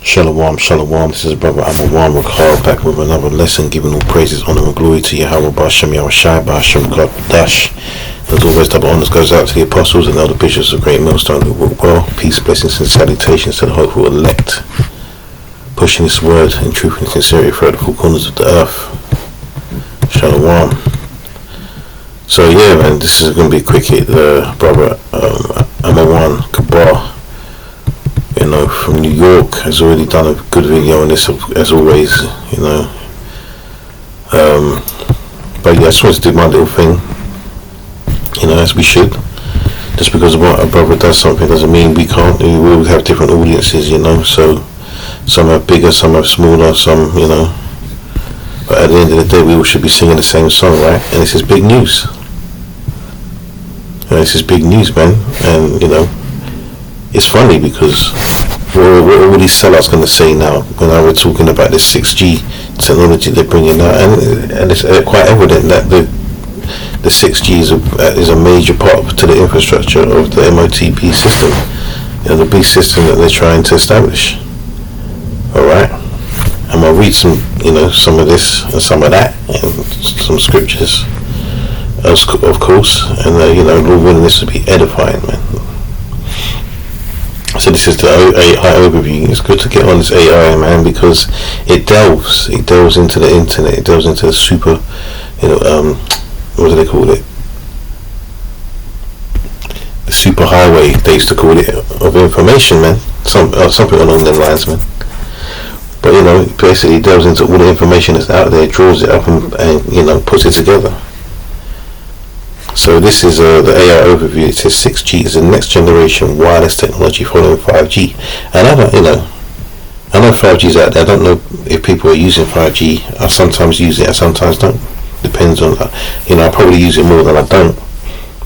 Shalom, shalom. This is brother Amawan Rakhal back with another lesson, giving all praises, honor, and glory to Yahweh Ba'Shem Yahushai Ba'Shem God Dash. As always, double honors goes out to the apostles and elder bishops of Great Millstone who walk well. Peace, blessings, and salutations to the hopeful elect, pushing this word in truth and sincerity throughout the four corners of the earth. Shalom. So yeah, man, this is going to be a quick hit. Brother Amawan Kabar, from New York, has already done a good video on this, as always, but yeah, I just wanted to do my little thing, as we should. Just because what a brother does something doesn't mean we can't. We will have different audiences, so some are bigger, some are smaller, some, but at the end of the day, we all should be singing the same song, right? And this is big news. This is big news, man. And it's funny because what are all these sellouts going to say now when we're talking about this 6G technology they're bringing out, and it's quite evident that the 6G is a major part to the infrastructure of the MOTB system, the big system that they're trying to establish. All right, I'm gonna read some of this and some of that and some scriptures, of course, and Lord willing, this will be edifying, man. So this is the AI overview. It's good to get on this AI, man, because it delves into the internet. It delves into the super, what do they call it? The super highway, they used to call it, of information, man. Something along them lines, man. But basically delves into all the information that's out there, draws it up and puts it together. So this is the AI overview. It says 6G is the next generation wireless technology following 5G. And I know 5G is out there. I don't know if people are using 5G. I sometimes use it, I sometimes don't. Depends on, I probably use it more than I don't,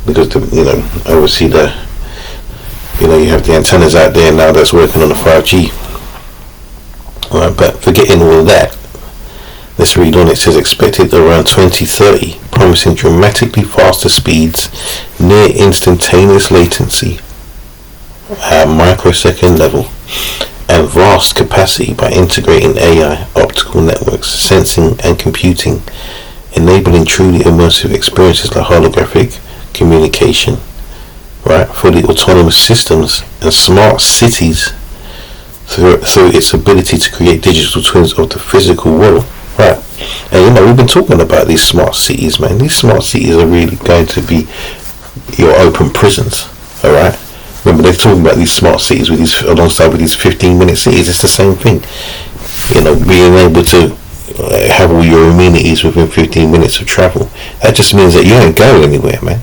because obviously you have the antennas out there now that's working on the 5G. Alright, but forgetting all of that, let's read on. It says expected around 2030, promising dramatically faster speeds, near instantaneous latency at microsecond level, and vast capacity by integrating AI, optical networks, sensing and computing, enabling truly immersive experiences like holographic communication, right? Fully autonomous systems and smart cities through its ability to create digital twins of the physical world. Right, and we've been talking about these smart cities, man. These smart cities are really going to be your open prisons. All right. Remember, they're talking about these smart cities alongside with these 15-minute cities. It's the same thing. Being able to have all your amenities within 15 minutes of travel. That just means that you ain't going anywhere, man.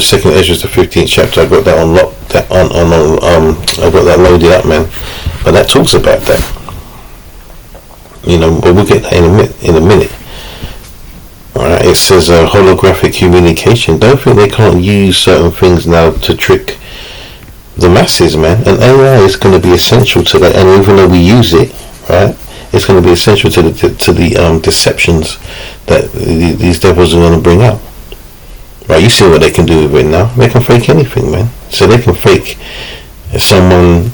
Second Ezra, the 15th chapter. I got that unlocked. I got that loaded up, man. But that talks about that. But we'll get that in a minute. Alright, it says holographic communication. Don't think they can't use certain things now to trick the masses, man. And AI is going to be essential to that. And even though we use it, right, it's going to be essential to the deceptions that these devils are going to bring out. Right, you see what they can do with it now. They can fake anything, man. So they can fake someone,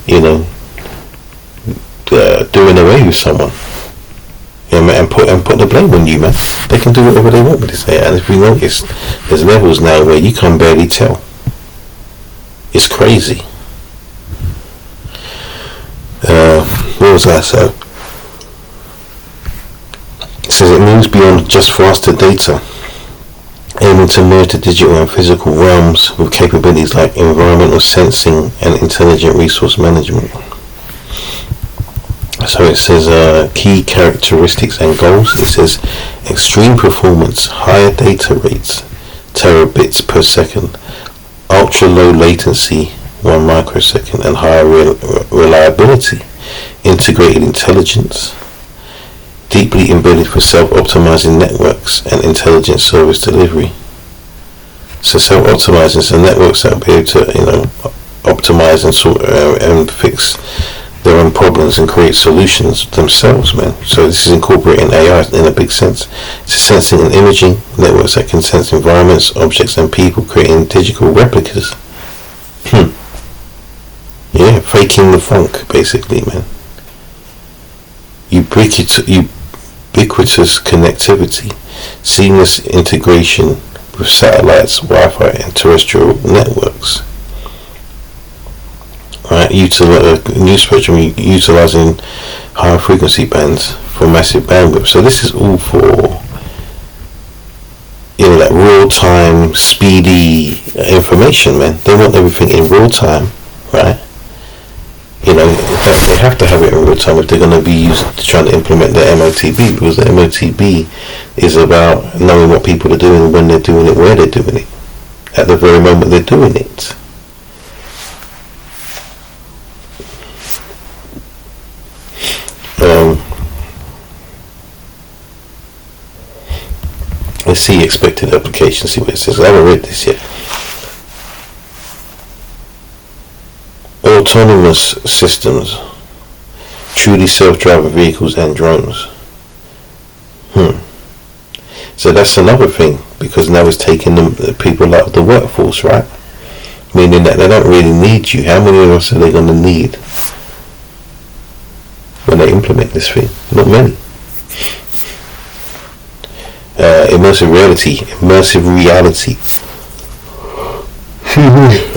doing away with someone. And put the blame on you, man. They can do whatever they want with this AI. And if we notice, there's levels now where you can barely tell. It's crazy. What was that? So it says it moves beyond just faster data, aiming to merge the digital and physical realms with capabilities like environmental sensing and intelligent resource management. So it says key characteristics and goals. It says extreme performance, higher data rates, terabits per second, ultra low latency, 1 microsecond, and higher reliability, integrated intelligence, deeply embedded for self-optimizing networks and intelligent service delivery. So self-optimizing, so networks that will be able to optimize and fix their own problems and create solutions themselves, man. So this is incorporating AI in a big sense. It's sensing and imaging networks that can sense environments, objects and people, creating digital replicas. Yeah, faking the funk, basically, man. Ubiquitous connectivity, seamless integration with satellites, Wi-Fi, and terrestrial networks. Right, new spectrum utilizing higher frequency bands for massive bandwidth. So this is all for, like real time, speedy information, man. They want everything in real time, right? In fact, they have to have it in real time if they're going to be trying to implement the MOTB, because the MOTB is about knowing what people are doing, when they're doing it, where they're doing it, at the very moment they're doing it. Let's see expected application, see what it says. I haven't read this yet. Autonomous systems, truly self-driving vehicles and drones. So that's another thing, because now it's taking the people out of the workforce, right? Meaning that they don't really need you. How many of us are they going to need when they implement this thing? Not many. Immersive reality,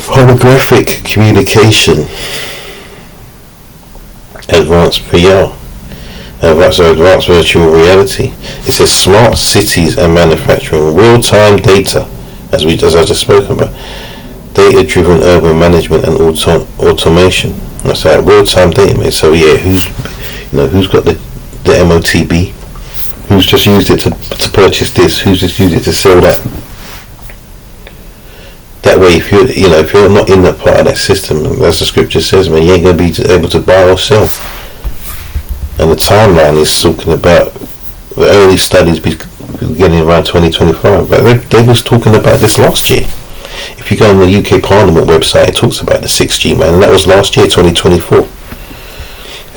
holographic communication, advanced VR, advanced virtual reality. It says smart cities and manufacturing, real-time data, as I just spoken about, data-driven urban management and automation. That's that real-time data, mate. So yeah, who's got the MOTB? Who's just used it to purchase this? Who's just used it to sell that? That way, if you're not in that part of that system, as the scripture says, man, you ain't gonna be able to buy or sell. And the timeline is talking about the early studies beginning around 2025. But they was talking about this last year. If you go on the UK Parliament website, it talks about the 6G, man, and that was last year, 2024. It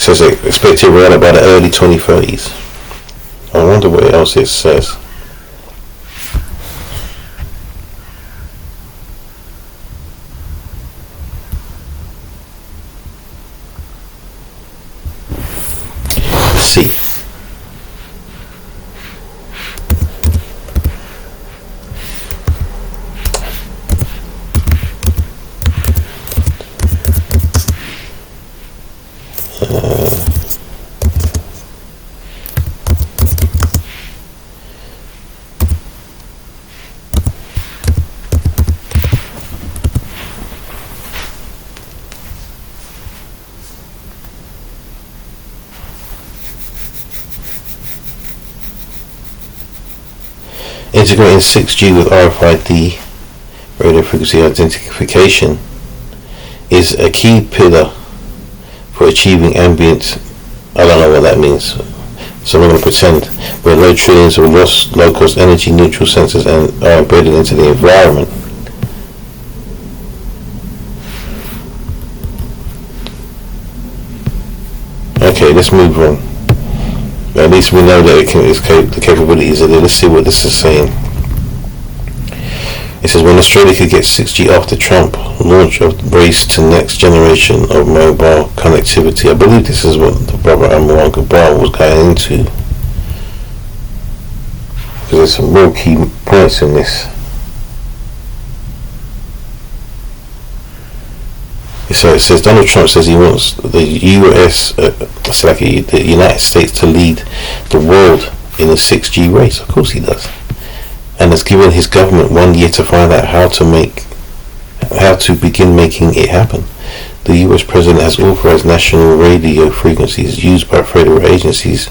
says they expect it around about the early 2030s. I wonder what else it says. Let's see. Integrating 6G with RFID, radio frequency identification, is a key pillar for achieving ambient. I don't know what that means, so we're going to pretend where low trillions of low-cost energy neutral sensors and are embedded into the environment. Okay, let's move on. At least we know that the capabilities of it. Let's see what this is saying. It says, when Australia could get 6G after Trump launch of race to next generation of mobile connectivity. I believe this is what the brother Anwar Gabbar was going into, because there's some real key points in this. So it says Donald Trump says he wants the the United States to lead the world in the 6G race. Of course he does, and has given his government 1 year to find out how to begin making it happen. The US president has authorized national radio frequencies used by federal agencies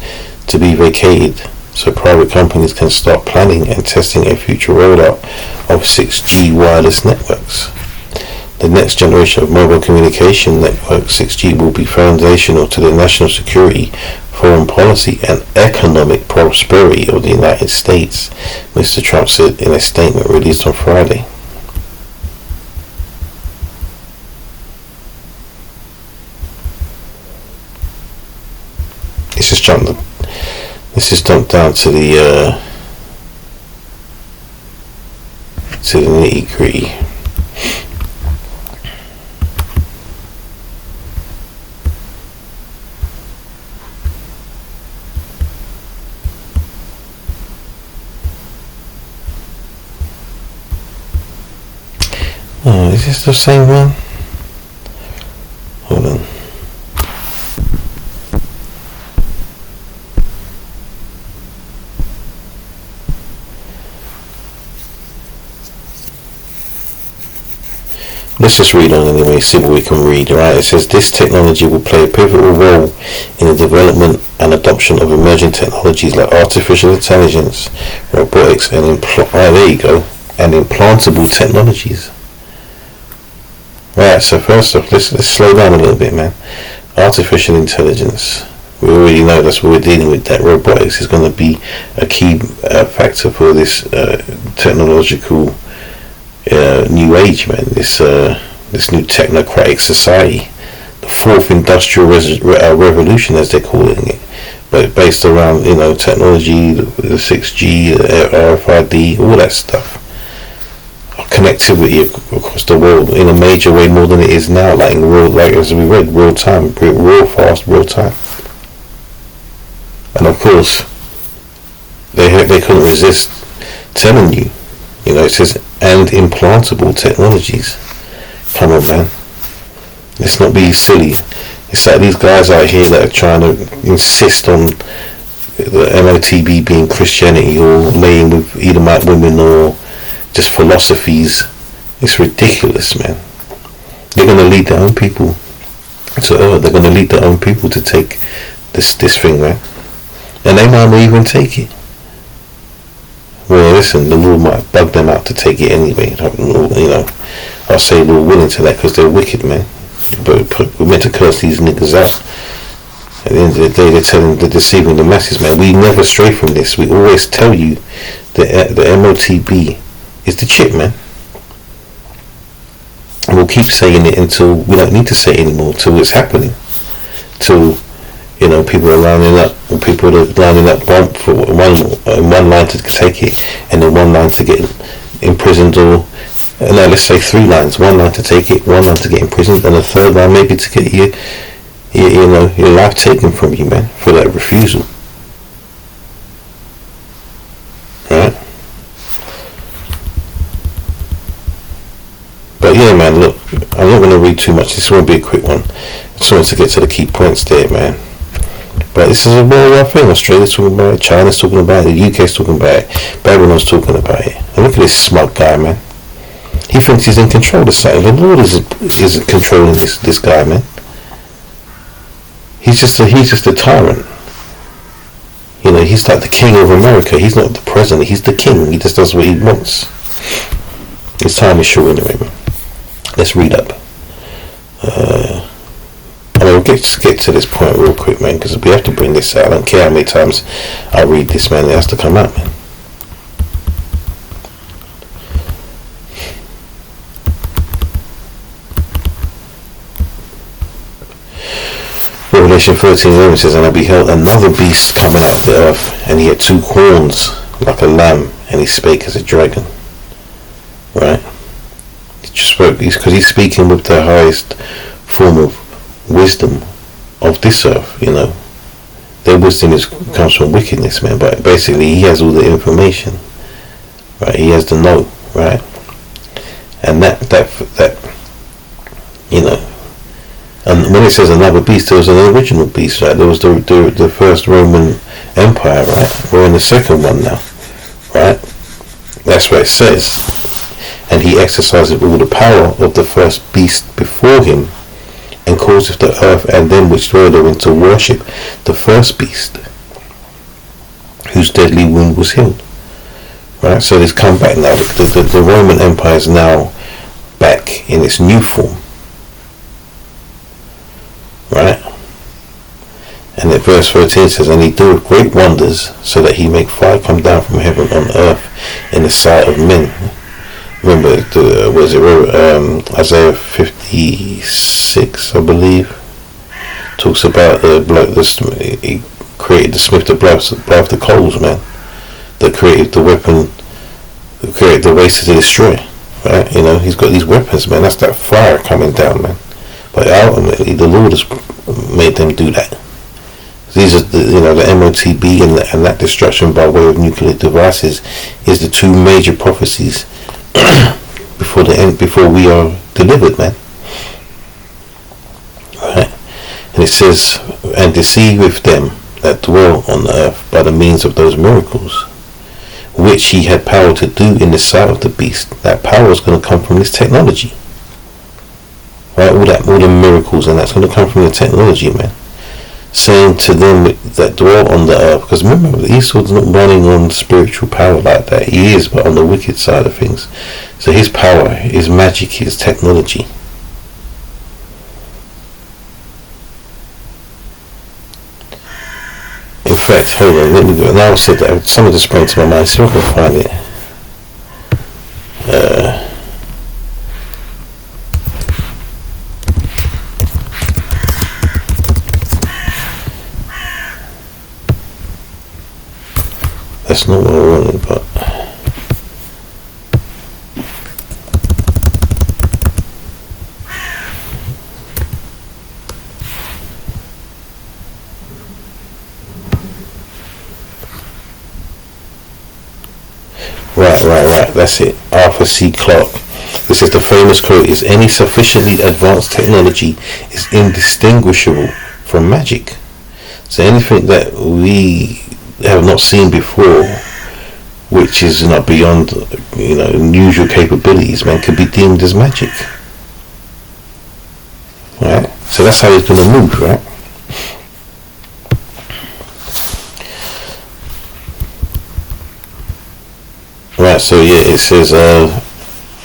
to be vacated, so private companies can start planning and testing a future rollout of 6G wireless networks. The next generation of mobile communication network, 6G, will be foundational to the national security, foreign policy and economic prosperity of the United States, Mr. Trump said in a statement released on Friday. This is jumped down to the nitty-gritty. Oh, is this the same one? Hold on. Let's just read on anyway, see what we can read, right? It says this technology will play a pivotal role in the development and adoption of emerging technologies like artificial intelligence, robotics, and there you go, and implantable technologies. Right, so first off, let's slow down a little bit, man. Artificial intelligence. We already know that's what we're dealing with. That robotics is going to be a key factor for this technological new age, man. This new technocratic society, the fourth industrial revolution, as they're calling it, but based around technology, the 6G, RFID, all that stuff. Connectivity across the world in a major way, more than it is now, like in real, like as we read, real time, real fast, real time. And of course, they couldn't resist telling you, it says, and implantable technologies. Come on, man. Let's not be silly. It's like these guys out here that are trying to insist on the MOTB being Christianity or laying with Edomite women or just philosophies. It's ridiculous, man. They're going to lead their own people to earth. They're going to lead their own people to take this thing, man. And they might not even take it. Well, listen, the Lord might bug them out to take it anyway. I'll say Lord willing to that because they're wicked, man. But we're meant to curse these niggas out. At the end of the day, they're deceiving the masses, man. We never stray from this. We always tell you that the MOTB is the chip, man. And we'll keep saying it until we don't need to say it anymore, till it's happening. Till, people are lining up, or people are lining up one line to take it, and then one line to get imprisoned, or no, let's say 3 lines. 1 line to take it, 1 line to get imprisoned, and a 3rd line maybe to get your life taken from you, man, for that refusal. Right? But yeah, man, look, I'm not going to read too much. This won't be a quick one. I just wanted to get to the key points there, man. But this is a worldwide thing. Australia's talking about it, China's talking about it, the UK's talking about it, Babylon's talking about it. And look at this smug guy, man. He thinks he's in control of something. The Lord is controlling this guy, man. He's just a tyrant. He's like the king of America. He's not the president. He's the king. He just does what he wants. His time is short anyway, man. Let's read up. We'll get to this point real quick, man, because we have to bring this out. I don't care how many times I read this, man. It has to come out, man. Revelation 13:11 says, and I beheld another beast coming out of the earth, and he had 2 horns like a lamb, and he spake as a dragon. Right? Because he's speaking with the highest form of wisdom of this earth, Their wisdom comes from wickedness, man, but basically he has all the information, right? He has the know, right? And that and when it says another beast, there was an original beast, right? There was the first Roman Empire, right? We're in the second one now, right? That's what it says. And he exerciseth all the power of the first beast before him, and causeth the earth and them which dwell therein to worship the first beast, whose deadly wound was healed. Right? So it's come back now. The Roman Empire is now back in its new form. Right? And at verse 13 says, and he doeth great wonders, so that he make fire come down from heaven on earth in the sight of men. Remember, Isaiah 56, I believe, talks about he created the smith that blows the coals, man, that created the weapon, that created the racer to destroy, right? He's got these weapons, man. That's that fire coming down, man. But ultimately, the Lord has made them do that. These are the MOTB and that destruction by way of nuclear devices is the 2 major prophecies before the end, before we are delivered, man. Right? And it says, and deceiveth them that dwell on the earth by the means of those miracles, which he had power to do in the sight of the beast. That power is going to come from this technology. Right? All the miracles, and that's going to come from the technology, man. Saying to them that dwell on the earth, because remember, Esau's not running on spiritual power like that. He is, but on the wicked side of things. So his power, his magic, his technology. In fact, hold on, let me go. Now I said that, something just sprang to my mind. See if I can find it. That's not what I wanted, but right, that's it. Arthur C. Clarke. This is the famous quote: "Is any sufficiently advanced technology is indistinguishable from magic." So anything that we have not seen before, which is not beyond, unusual capabilities, man, could be deemed as magic. Right? So that's how it's going to move, right? Right, so yeah, it says,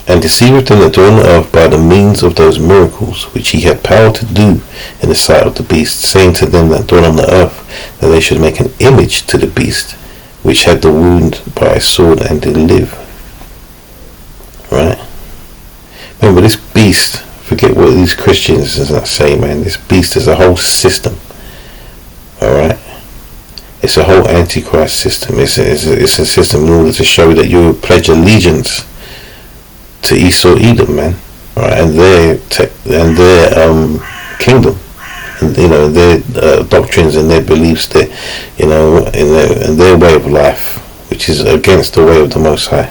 and deceiveth them that dwell on the earth by the means of those miracles, which he had power to do in the sight of the beast, saying to them that dwell on the earth, that they should make an image to the beast, which had the wound by a sword and did live. Right? Remember, this beast, forget what these Christians say, man. This beast is a whole system. Alright? It's a whole antichrist system. It's a system in order to show that you pledge allegiance to Esau, Edom, man, right, and their kingdom, and their doctrines and their beliefs, in their way of life, which is against the way of the Most High.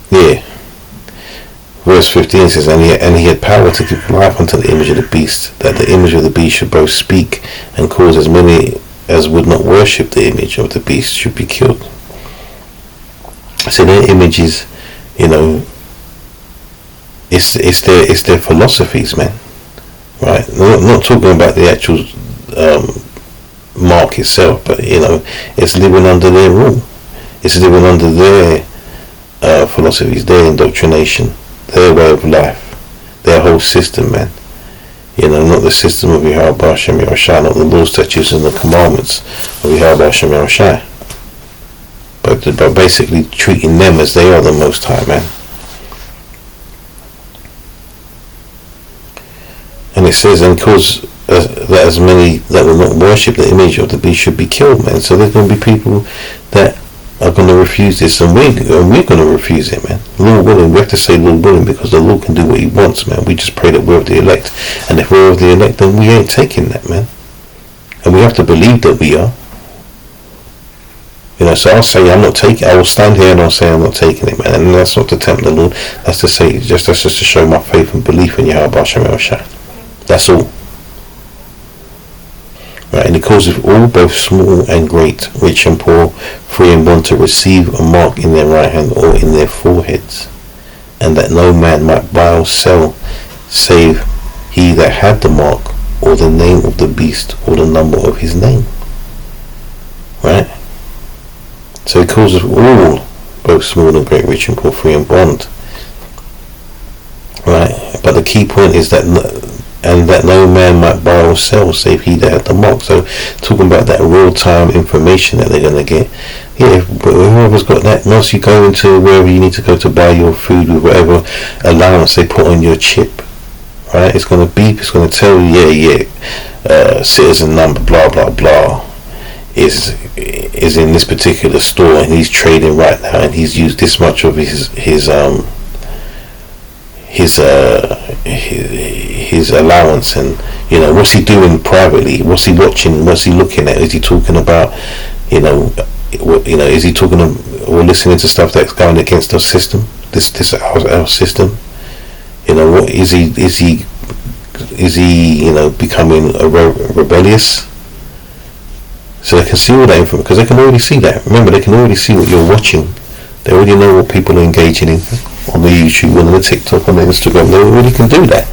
Yeah. Verse 15 says, and he had power to give life unto the image of the beast, that the image of the beast should both speak and cause as many as would not worship the image of the beast should be killed. So their images, it's their philosophies, man. Right? Not talking about the actual mark itself, but it's living under their rule. It's living under their philosophies, their indoctrination, their way of life, their whole system, man. Not the system of Yahweh Hashem Yahushua, not the laws, statutes, and the commandments of Yahweh Hashem Yahushua, but basically treating them as they are the Most High, man. And it says, and cause that as many that will not worship the image of the beast should be killed, man. So there's going to be people that are going to refuse this, and we're going to refuse it, man. Lord willing, we have to say Lord willing, because the Lord can do what he wants, man. We just pray that we're of the elect, and if we're of the elect, then we ain't taking that, man. And we have to believe that we are. So I'll say I'm not taking. I will stand here and I'll say I'm not taking it, man. And that's not to tempt the Lord. That's to say, that's just to show my faith and belief in Yahweh Hashem Yahushua. That's all. Right, and he causeth all, both small and great, rich and poor, free and bond, to receive a mark in their right hand or in their foreheads, and that no man might buy or sell, save he that had the mark, or the name of the beast, or the number of his name. Right? So he causeth all, both small and great, rich and poor, free and bond. Right? But the key point is that and that no man might buy or sell save he that had the mark. So talking about that real-time information that they're going to get. Yeah, but whoever's got that, once you go into wherever you need to go to buy your food with whatever allowance they put on your chip, right, it's going to beep, it's going to tell you, citizen number, blah, blah, blah, is in this particular store, and he's trading right now, and he's used this much of his his allowance, and what's he doing privately, what's he watching, what's he looking at, is he talking about is he talking or listening to stuff that's going against our system, our system, what is he becoming rebellious? So they can see all that information, because they can already see that. Remember, they can already see what you're watching. They already know what people are engaging in on the YouTube, on the TikTok, on the Instagram. They already can do that.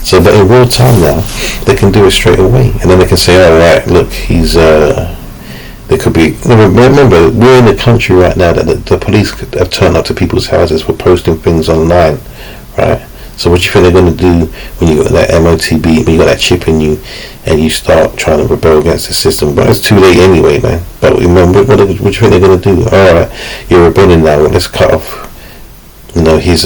So, but in real time now, they can do it straight away, and then they can say, "Oh, right, look, he's." There could be. Remember, we're in a country right now that the police have turned up to people's houses for posting things online, right? So what do you think they're going to do when you got that MOTB, when you got that chip in you, and you start trying to rebel against the system? But it's too late anyway, man. But remember, what do you think they're going to do? All right, you're rebelling now. Let's cut off, his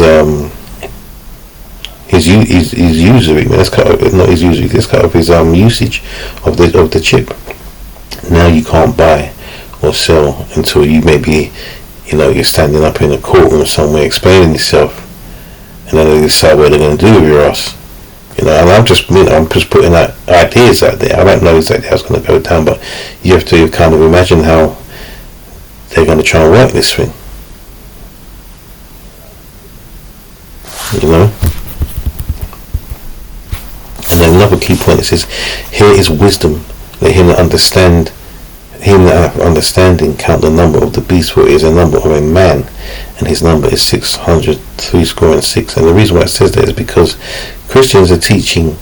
usury. Let's cut off, not his usury. Let's cut off his usage of the chip. Now you can't buy or sell until you maybe, you're standing up in a courtroom somewhere explaining yourself. And then they decide what they're going to do with your ass, and I'm just putting that ideas out there. I don't know exactly how it's going to go down, but you have to kind of imagine how they're going to try and work this thing, And then another key point, it says, "Here is wisdom. Let him that hath understanding count the number of the beast, for it is a number of a man, and his number is 666. And the reason why it says that is because Christians are teaching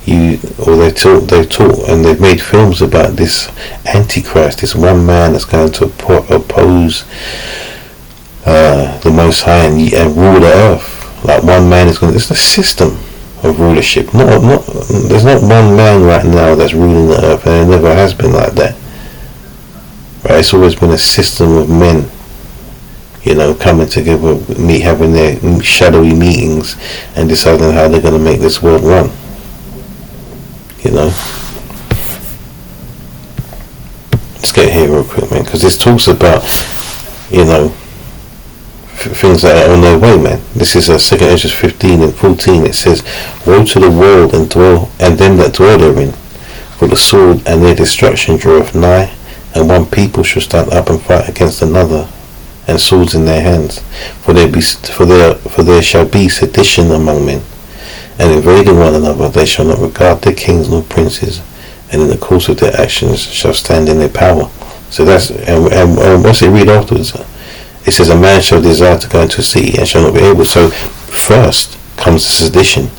you, or they've taught, and they've made films about this Antichrist, this one man that's going to oppose the Most High and rule the earth. Like one man is going to. It's the system of rulership. There's not one man right now that's ruling the earth, and it never has been like that. Right? It's always been a system of men, coming together, having their shadowy meetings, and deciding how they're going to make this world run. Let's get here real quick, man, because this talks about, things that are on their way, man. This is 2 Ezra 15 and 14. It says, "Woe to the world and them that dwell therein, for the sword and their destruction draweth nigh, and one people shall stand up and fight against another, and swords in their hands. For there shall be sedition among men, and invading one another, they shall not regard their kings nor princes, and in the course of their actions shall stand in their power." So that's and what's it read afterwards? It says, "A man shall desire to go into a city and shall not be able." So first comes the sedition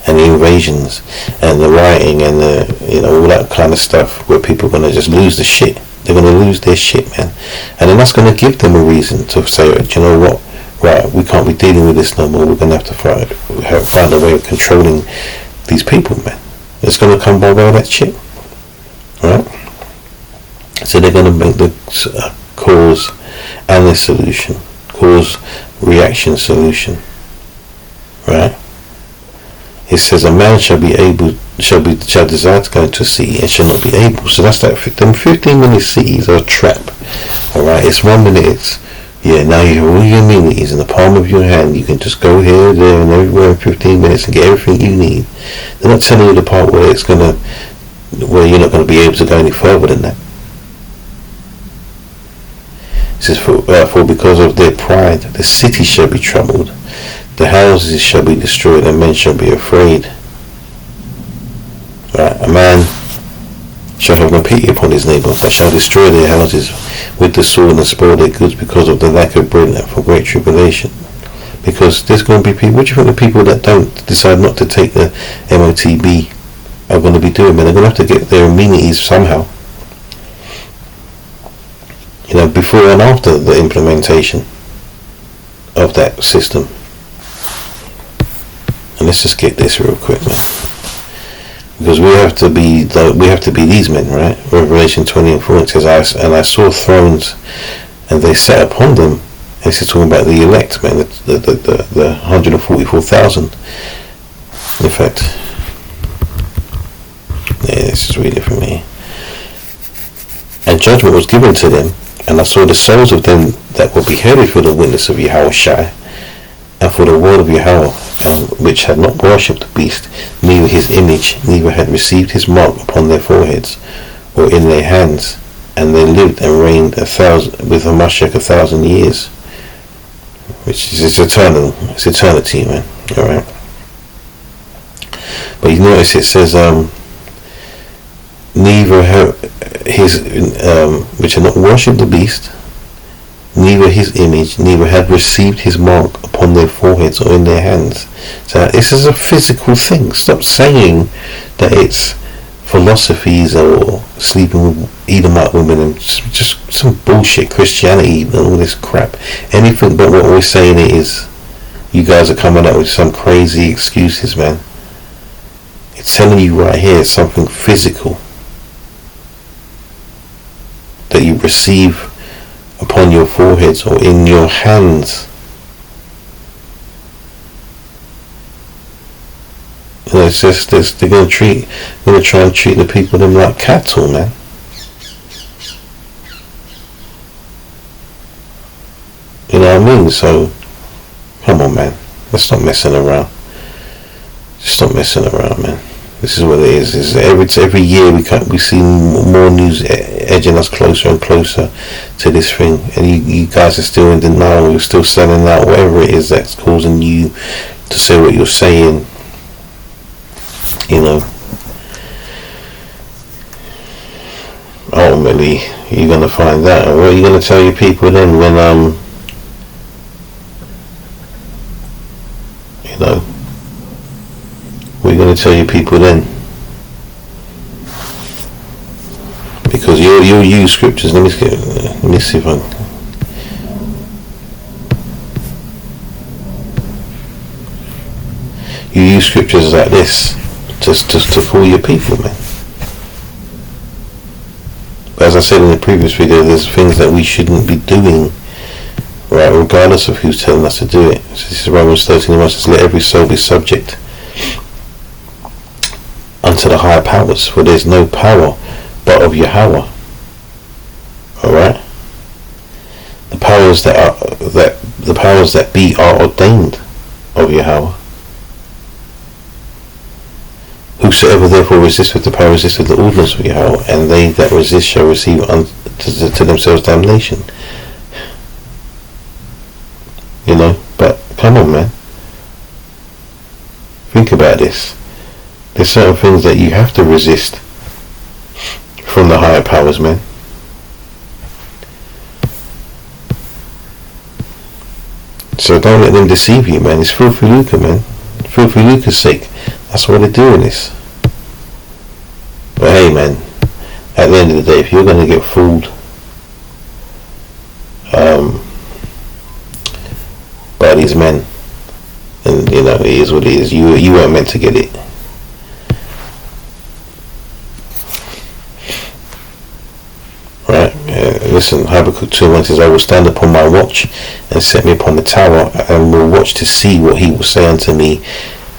and the invasions and the rioting and the all that kind of stuff, where people are going to just lose the shit. They're going to lose their shit, man. And then that's going to give them a reason to say, "Do you know what? Right, we can't be dealing with this no more. We're going to have to find a way of controlling these people, man." It's going to come by way of that shit, right? So they're going to make the cause and the solution, cause reaction solution, right? It says, "A man shall desire to go into a city and shall not be able." So that's that. Them 15-minute cities are a trap. All right, it's 1 minute. Now you have all your amenities in the palm of your hand. You can just go here, there, and everywhere in 15 minutes and get everything you need. They're not telling you the part where where you're not going to be able to go any further than that. It says, for because of their pride, the city shall be troubled, the houses shall be destroyed, and men shall be afraid. Right? A man shall have no pity upon his neighbour, but shall destroy their houses with the sword and spoil their goods because of the lack of bread and for great tribulation. Because there's going to be people. What do you think the people that don't decide not to take the MOTB are going to be doing? Man, they're going to have to get their amenities somehow. Before and after the implementation of that system. And let's just get this real quick, man, because we have to be these men, right? Revelation 20 and 4, it says, "And I saw thrones, and they sat upon them." And this is talking about the elect, man, the 144,000. In fact, let's just read it from here. "And judgment was given to them, and I saw the souls of them that were beheaded for the witness of Yahushua, and And for the word of Yahweh, which had not worshipped the beast, neither his image, neither had received his mark upon their foreheads or in their hands, and they lived and reigned with Hamashiach 1,000 years, which is eternal. It's eternity, man. All right. But you notice it says, neither his which had not worshipped the beast, neither his image, neither had received his mark upon their foreheads or in their hands. So this is a physical thing. Stop saying that it's philosophies or sleeping with Edomite women and just some bullshit Christianity and all this crap. Anything but what we're saying it is. You guys are coming up with some crazy excuses, man. It's telling you right here something physical that you receive upon your foreheads or in your hands. You know, it's just they're going to try and treat the people them like cattle, man. You know what I mean? So come on, man. Let's stop messing around. Just stop messing around, man. This is what it is. Every year we see more news edging us closer and closer to this thing, and you guys are still in denial. You're still selling out whatever it is that's causing you to say what you're saying. You know, ultimately you're gonna find that. And what are you gonna tell your people then when you know? What are you going to tell your people then? Because you'll use scriptures. Let me see if I can. You use scriptures like this just to fool your people, man. But as I said in the previous video, there's things that we shouldn't be doing, right? Regardless of who's telling us to do it. So this is Romans 13:1 says, "Let every soul be subject unto the higher powers, for there is no power but of Yahweh." All right. The powers that be are ordained of Yahweh. Whosoever therefore resisteth the power resisteth the ordinance of Yahweh, and they that resist shall receive to themselves damnation. You know, but come on, man. Think about this. There's certain things that you have to resist from the higher powers, man. So don't let them deceive you, man. It's filthy lucre, man. Filthy lucre's sake. That's why they're doing this. But hey, man, at the end of the day, if you're going to get fooled by these men, then you know it is what it is. You weren't meant to get it. Right? Listen, Habakkuk 2:1 says, "I will stand upon my watch and set me upon the tower, and will watch to see what he will say unto me,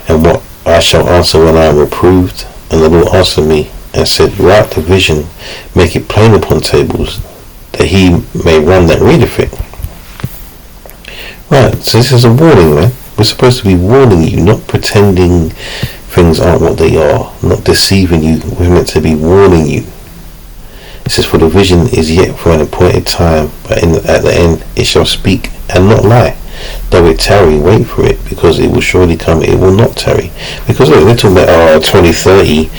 and what I shall answer when I am reproved. And the Lord answered me and said, Write the vision, make it plain upon tables, that he may run that readeth it." Right, so this is a warning, man. We're supposed to be warning you, not pretending things aren't what they are, not deceiving you. We're meant to be warning you. It says, "For the vision is yet for an appointed time, but at the end it shall speak and not lie. Though it tarry, wait for it, because it will surely come, it will not tarry." Because look, they're talking about 2030.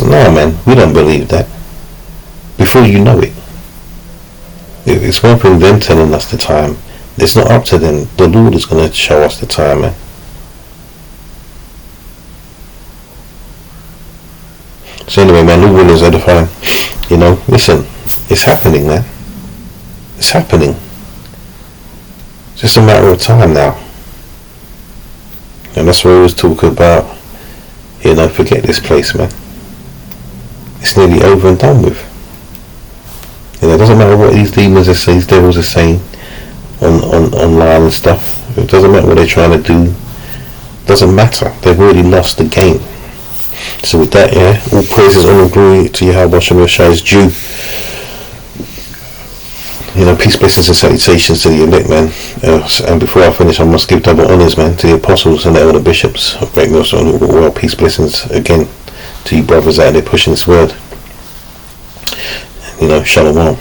No, man, we don't believe that. Before you know it. It's one thing them telling us the time. It's not up to them. The Lord is going to show us the time, man. So anyway, man, all will is edifying. You know, listen, it's happening, man. It's happening. It's just a matter of time now. And that's what we always talk about. You know, forget this place, man. It's nearly over and done with. You know, it doesn't matter what these demons are saying, these devils are saying online and stuff. It doesn't matter what they're trying to do. It doesn't matter. They've already lost the game. So with that, yeah, all praises, honor, glory to Yahweh Shem Yeshua is due. Peace, blessings and salutations to the elect, man. And before I finish, I must give double honours, man, to the apostles and the elder bishops of Great Millstone. Well, peace, blessings again to you brothers out there pushing this word. Shalom.